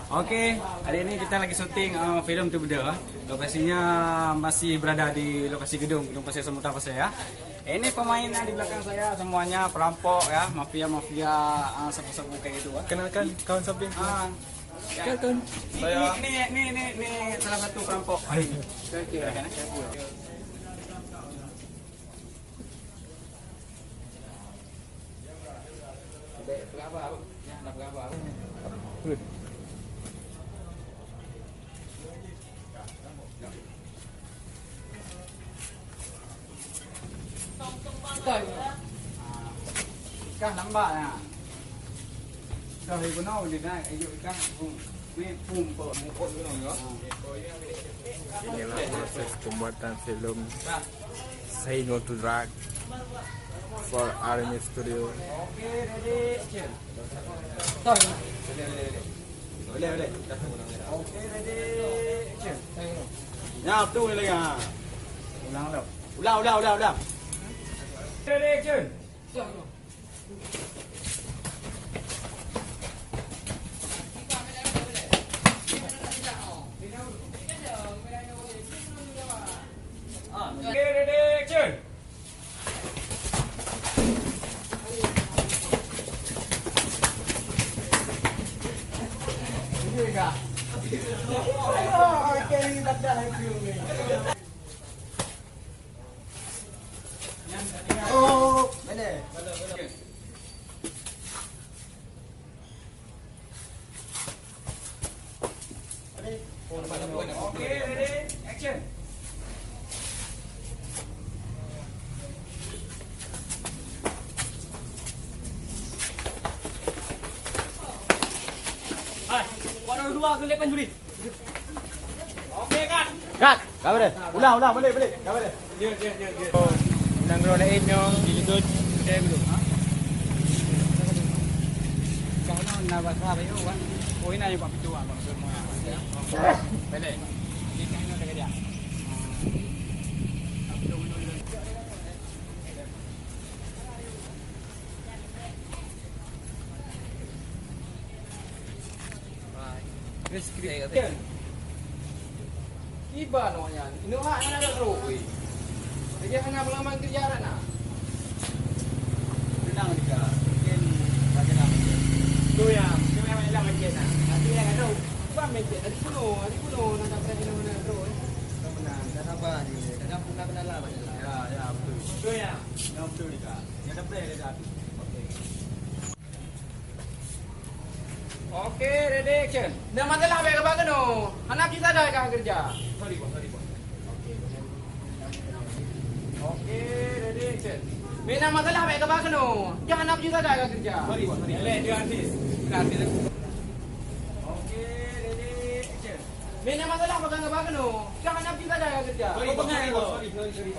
Okey, hari ini kita lagi syuting filem Tu Beda. Lokasinya masih berada di lokasi gedung Pasir Semutang Pasir ya. Ini pemainnya di belakang saya semuanya perampok ya, mafia-mafia sabu-sabu kayak gitu. Kenalkan kawan samping. Kenalkan. Ini salah satu perampok. Ikan lambat ya. Dah ibu nau di sana, ikan pum mukot tu nau. Inilah proses pembuatan film Say No to Drug for Army Studio. Okey, ready, action. Start. Boleh. Okey, ready, action. Nha, tu ni lagi ah. Ulang. Ready, action. Okey, ready, action. Ini enggak. Oh, okey, tak ada lagi ni. Oh, boleh. Okey, ready, action. Hai, warna dua ke lepan juri. Okey, Kak. Kat, kau boleh. Ulang, boleh. Kau boleh. Dia. Nang rola inyo dilutut kay bro. Kau nak buat apa yo, Wan? Oh, ini yang buat pintu ah, maksud mo. Boleh. Ini kan nak kerja. Iba namanya. Ini hak nak ada terus. Dia hanya pelamang kerja nak. Tenang dia. Mungkin bagaimana? Tu ya, kita memang hilang kerja nak. Nanti yang ada bukan kerja. Tadi kuno nak dapat mana terus. Benar, dah sabar dia. Dah pernah lah macam lah. Ya, betul. Tu ya. Ya betul dia. Dia dapat dia dah. Okey, ready action. Dah masalah baik ke no? Anak kita dah kerja. Sorry bos. Okey, ready action. Mina masalah baik ke no? Jangan nak kita dah kerja. Sorry bos. Dia artis. Okey, ready action. Mina masalah baik ke no? Jangan nak kita dah kerja. Sorry bos.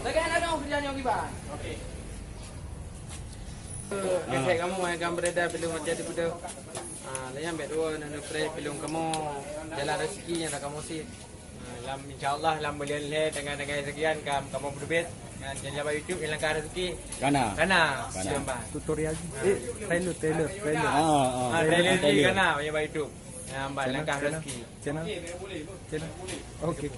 Lagi anak dong kerjanya gimana? Okey. Kasi kamu akan berada belum jadi budak. Layan berdua nak pray belum kamu jalan rezeki yang tak kamu sih. Lam insyaallah lam boleh dengan sekian kamu berdebit dengan jalan YouTube yang langkah rezeki. Kana. Tutorial. Trailer. Trailer kana yang YouTube. Yang langkah rezeki. Channel. Okey.